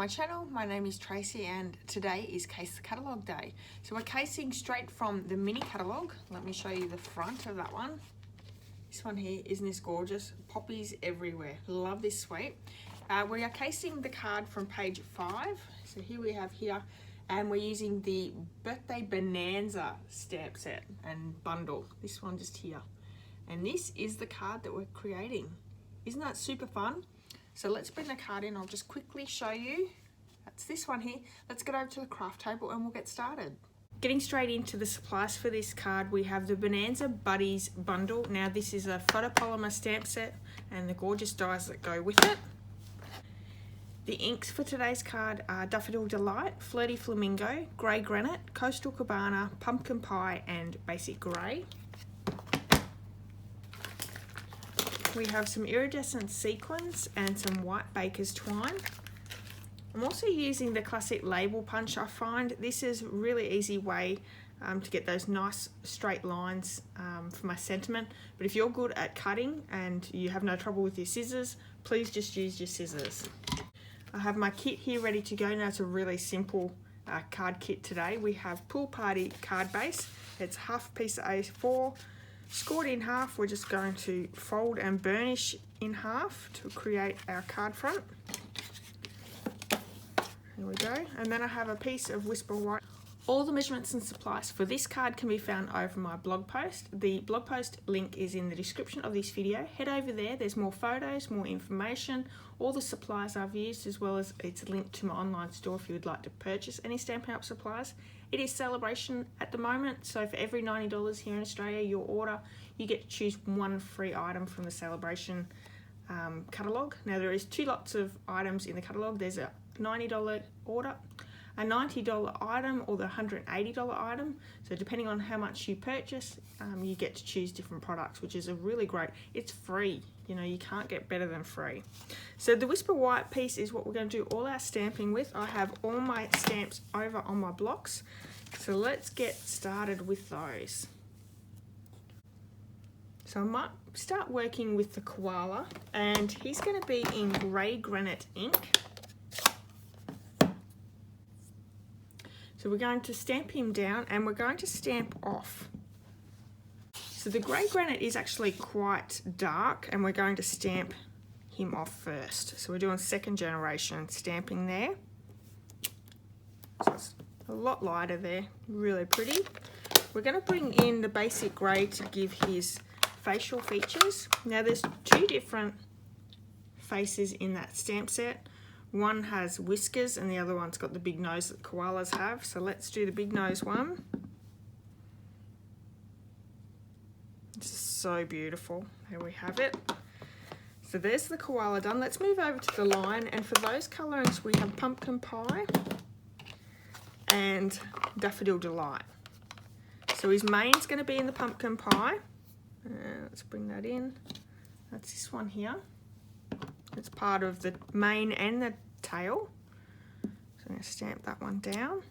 my channel. My name is Tracy and today is Case the Catalogue Day. So we're casing straight from the mini catalogue. Let me show you the front of that one. This one here, isn't this gorgeous? Poppies everywhere. Love this suite. We are casing the card from page 5. So here we have here, and we're using the Birthday Bonanza stamp set and bundle. This one just here. And this is the card that we're creating. Isn't that super fun? So let's bring the card in. I'll just quickly show you. That's this one here. Let's get over to the craft table and we'll get started. Getting straight into the supplies for this card, we have the Bonanza Buddies bundle. Now this is a photopolymer stamp set and the gorgeous dies that go with it. The inks for today's card are Daffodil Delight, Flirty Flamingo, Grey Granite, Coastal Cabana, Pumpkin Pie and Basic Grey. We have some iridescent sequins and some white baker's twine. I'm also using the classic label punch. I find this is a really easy way to get those nice straight lines for my sentiment. But if you're good at cutting and you have no trouble with your scissors, please just use your scissors. I have my kit here ready to go. Now it's a really simple card kit today. We have Pool Party card base. It's half a piece of A4. Scored in half. We're just going to fold and burnish in half to create our card front. Here we go. And then I have a piece of Whisper White. All the measurements and supplies for this card can be found over my blog post. The blog post link is in the description of this video. Head over there, there's more photos, more information, all the supplies I've used, as well as it's linked to my online store if you would like to purchase any Stampin' Up supplies. It is celebration at the moment, so for every $90 here in Australia, your order, you get to choose one free item from the celebration catalogue. Now there is 2 lots of items in the catalogue. There's a $90 order, a $90 item, or the $180 item. So depending on how much you purchase, you get to choose different products, which is a really great. It's free, you know, you can't get better than free. So the Whisper White piece is what we're going to do all our stamping with. I have all my stamps over on my blocks, so let's get started with those. So I might start working with the koala, and he's going to be in Grey Granite ink. So we're going to stamp him down and we're going to stamp off. So the Grey Granite is actually quite dark and we're going to stamp him off first. So we're doing second generation stamping there. So it's a lot lighter there, really pretty. We're going to bring in the Basic Grey to give his facial features. Now there's 2 different faces in that stamp set. One has whiskers and the other one's got the big nose that koalas have. So let's do the big nose one. It's so beautiful. There we have it. So there's the koala done. Let's move over to the line, and for those colourings we have Pumpkin Pie and Daffodil Delight. So his mane's going to be in the Pumpkin Pie. Let's bring that in. That's this one here. It's part of the mane and the tail. So I'm going to stamp that one down.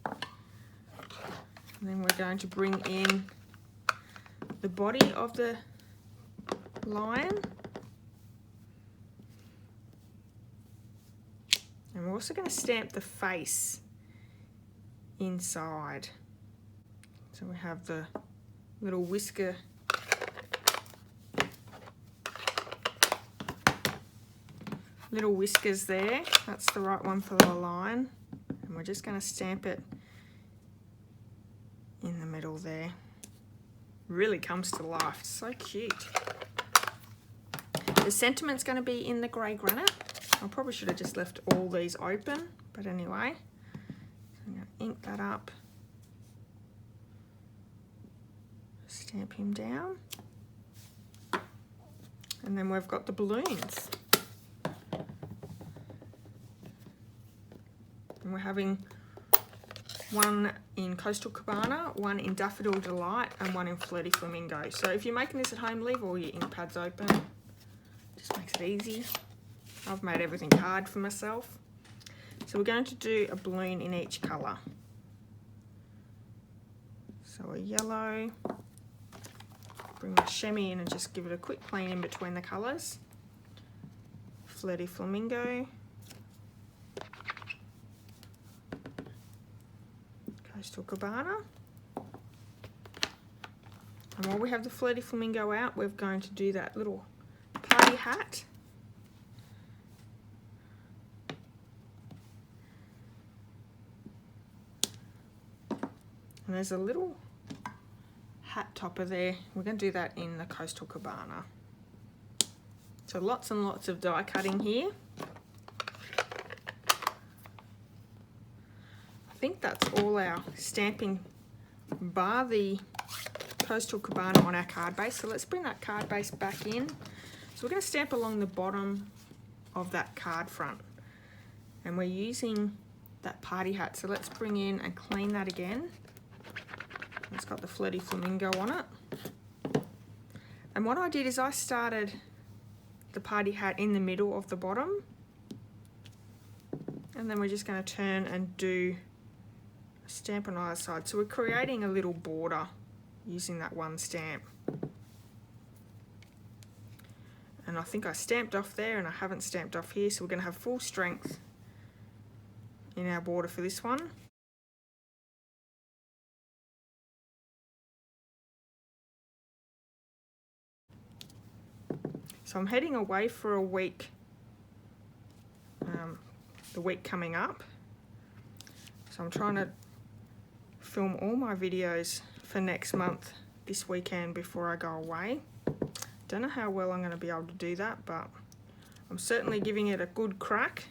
And then we're going to bring in the body of the lion. And we're also going to stamp the face inside. So we have the little whisker little whiskers there. That's the right one for the line, and we're just going to stamp it in the middle there. Really comes to life. So cute. The sentiment's going to be in the Grey Granite. I probably should have just left all these open, but anyway, I'm going to ink that up, stamp him down, and then we've got the balloons. And we're having one in Coastal Cabana, one in Daffodil Delight, and one in Flirty Flamingo. So if you're making this at home, leave all your ink pads open. Just makes it easy. I've made everything hard for myself. So we're going to do a balloon in each colour. So a yellow. Bring my chamois in and just give it a quick clean in between the colours. Flirty Flamingo. Coastal Cabana. And while we have the Flirty Flamingo out, we're going to do that little party hat. And there's a little hat topper there. We're going to do that in the Coastal Cabana. So lots and lots of die cutting here. I think that's all our stamping bar the Coastal Cabana on our card base. So let's bring that card base back in. So we're going to stamp along the bottom of that card front. And we're using that party hat. So let's bring in and clean that again. It's got the Flirty Flamingo on it. And what I did is I started the party hat in the middle of the bottom. And then we're just going to turn and do a stamp on either side. So we're creating a little border using that one stamp. And I think I stamped off there and I haven't stamped off here. So we're going to have full strength in our border for this one. So I'm heading away for a week, the week coming up. So I'm trying to film all my videos for next month, this weekend before I go away. Don't know how well I'm going to be able to do that, but I'm certainly giving it a good crack.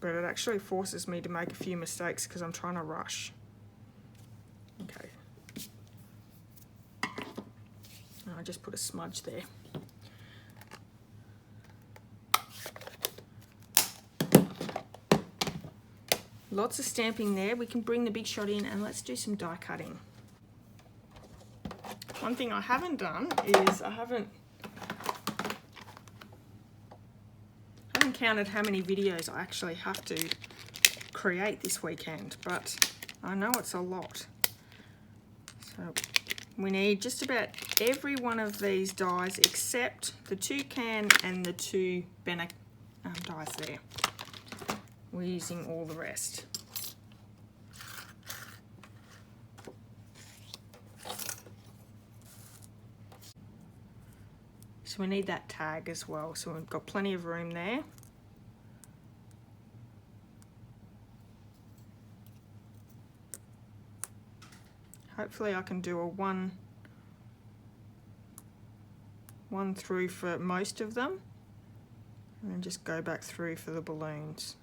But it actually forces me to make a few mistakes because I'm trying to rush. Okay. I just put a smudge there. Lots of stamping there. We can bring the big shot in and let's do some die cutting. One thing I haven't done is I haven't counted how many videos I actually have to create this weekend, but I know it's a lot. So we need just about every one of these dies except the toucan and the two Benna dies there. We're using all the rest. So we need that tag as well, so we've got plenty of room there. Hopefully I can do a one through for most of them and then just go back through for the balloons.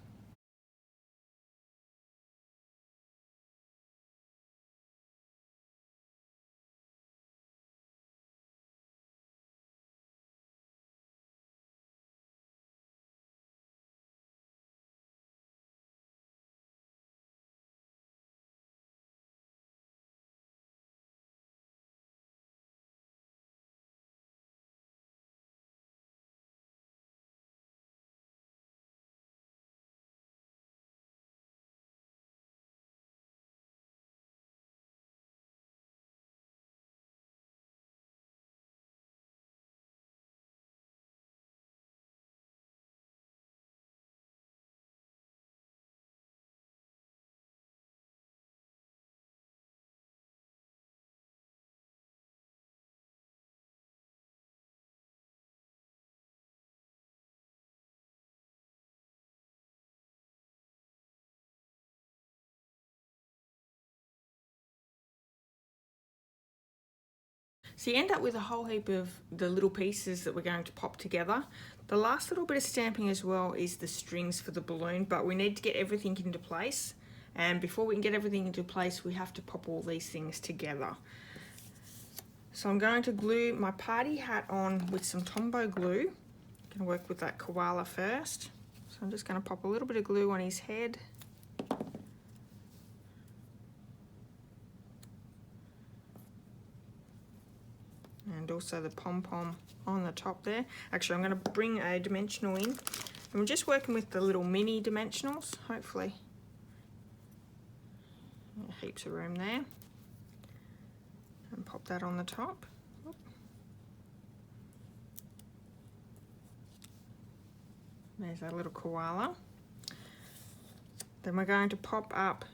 So you end up with a whole heap of the little pieces that we're going to pop together. The last little bit of stamping as well is the strings for the balloon, but we need to get everything into place. And before we can get everything into place, we have to pop all these things together. So I'm going to glue my party hat on with some Tombow glue. I'm going to work with that koala first. So I'm just going to pop a little bit of glue on his head. And also the pom-pom on the top there. Actually, I'm going to bring a dimensional in. And we're just working with the little mini dimensionals, hopefully. Heaps of room there. And pop that on the top. There's our little koala. Then we're going to pop up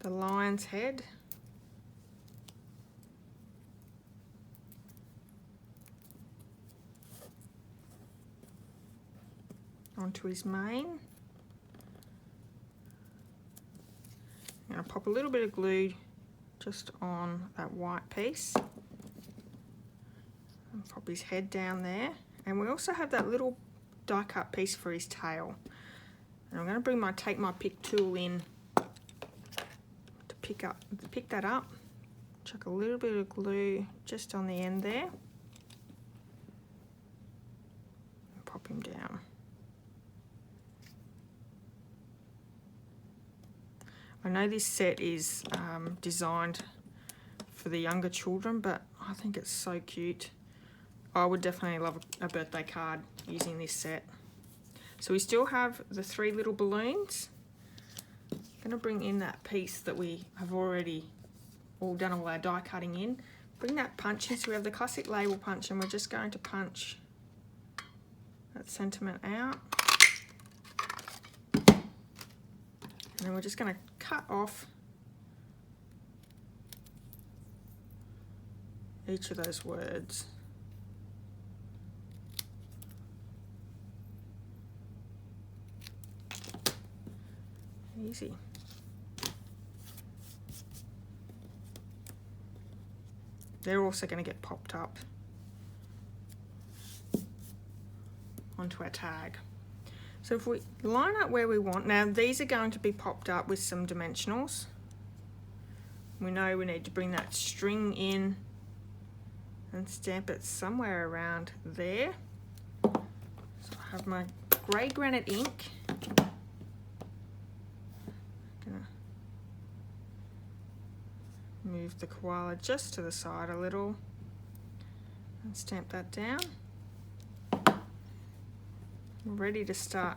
the lion's head. Onto his mane. I'm going to pop a little bit of glue just on that white piece. And pop his head down there. And we also have that little die cut piece for his tail. And I'm going to take my pick tool in to pick that up. Chuck a little bit of glue just on the end there. And pop him down. I know this set is designed for the younger children, but I think it's so cute. I would definitely love a birthday card using this set. So we still have the 3 little balloons. I'm going to bring in that piece that we have already all done all our die cutting in. Bring that punch in. So we have the classic label punch, and we're just going to punch that sentiment out. And then we're just going to cut off each of those words. Easy. They're also going to get popped up onto our tag. So if we line up where we want, now these are going to be popped up with some dimensionals. We know we need to bring that string in and stamp it somewhere around there. So I have my grey granite ink. Gonna move the koala just to the side a little and stamp that down. We're ready to start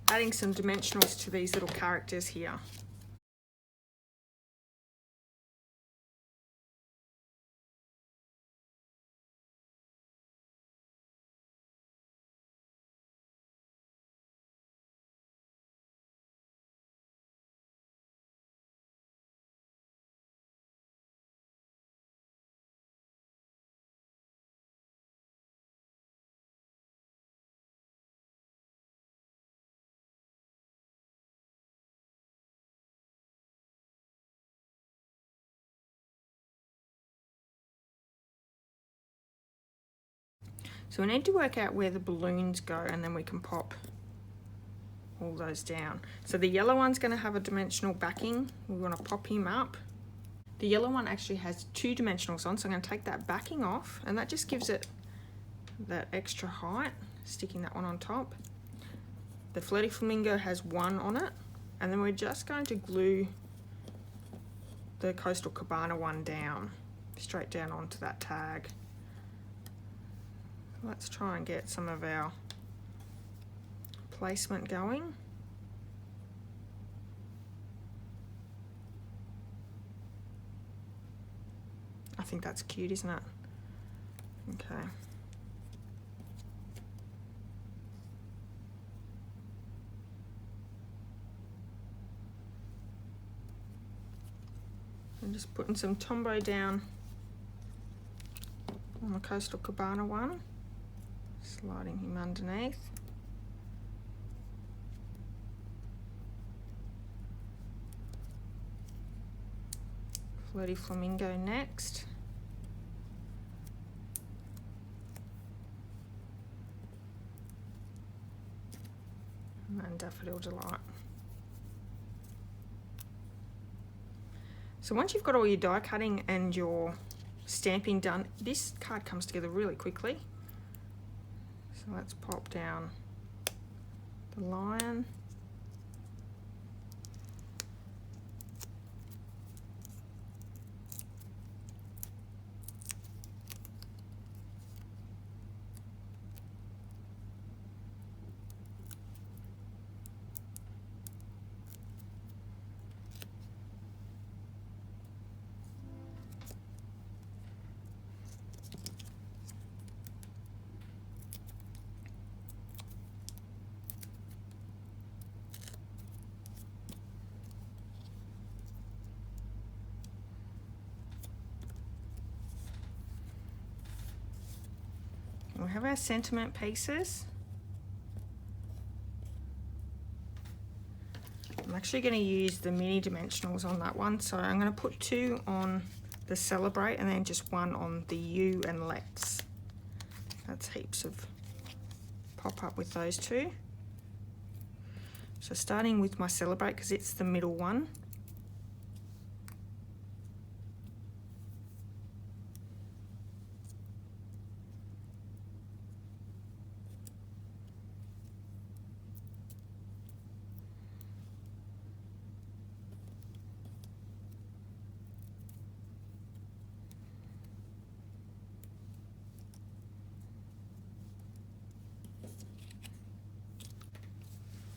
adding some dimensionals to these little characters here. So we need to work out where the balloons go, and then we can pop all those down. So the yellow one's going to have a dimensional backing. We want to pop him up. The yellow one actually has 2 dimensionals on, so I'm going to take that backing off, and that just gives it that extra height, sticking that one on top. The Flirty Flamingo has 1 on it, and then we're just going to glue the Coastal Cabana one down, straight down onto that tag. Let's try and get some of our placement going. I think that's cute, isn't it? Okay. I'm just putting some Tombow down on the Coastal Cabana one. Sliding him underneath. Flirty Flamingo next. And Daffodil Delight. So once you've got all your die cutting and your stamping done, this card comes together really quickly. So let's pop down the lion. have our sentiment pieces. I'm actually going to use the mini dimensionals on that one, so I'm going to put 2 on the Celebrate and then just 1 on the You and Let's. That's heaps of pop up with those 2. So starting with my Celebrate, because it's the middle one.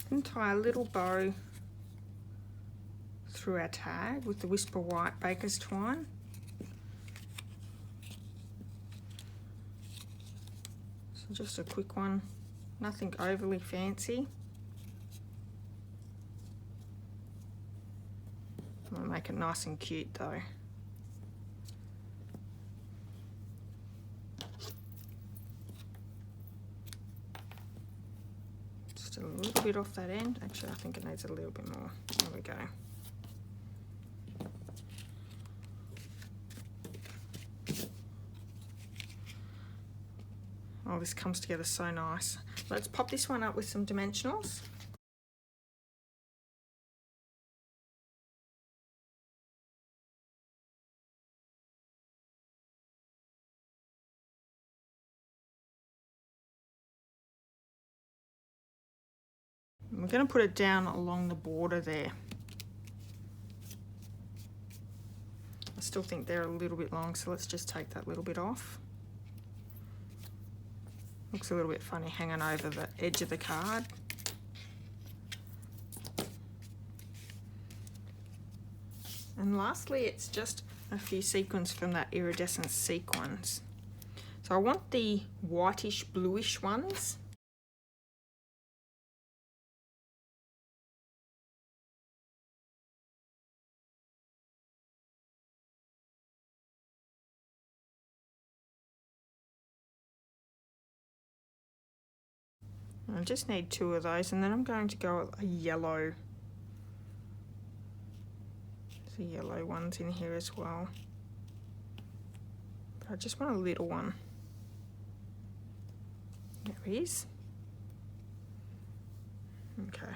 And tie a little bow through our tag with the Whisper White Baker's Twine. So just a quick one, nothing overly fancy. I'm going to make it nice and cute though. A little bit off that end. Actually, I think it needs a little bit more. There we go. Oh, this comes together so nice. Let's pop this one up with some dimensionals. We're going to put it down along the border there. I still think they're a little bit long, so let's just take that little bit off. Looks a little bit funny hanging over the edge of the card. And lastly, it's just a few sequins from that iridescent sequins. So I want the whitish bluish ones. I just need 2 of those, and then I'm going to go a yellow. There's a yellow ones in here as well. But I just want a little one. There he is. Okay.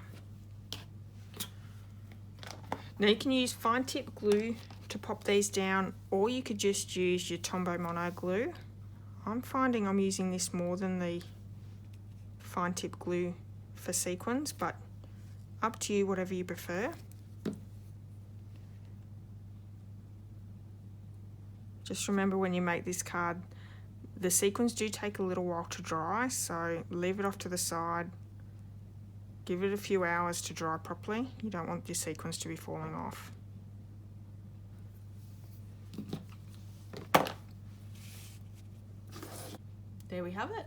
Now you can use fine tip glue to pop these down, or you could just use your Tombow Mono glue. I'm finding I'm using this more than the fine tip glue for sequins, but up to you, whatever you prefer. Just remember when you make this card, the sequins do take a little while to dry, so leave it off to the side. Give it a few hours to dry properly. You don't want your sequins to be falling off. There we have it.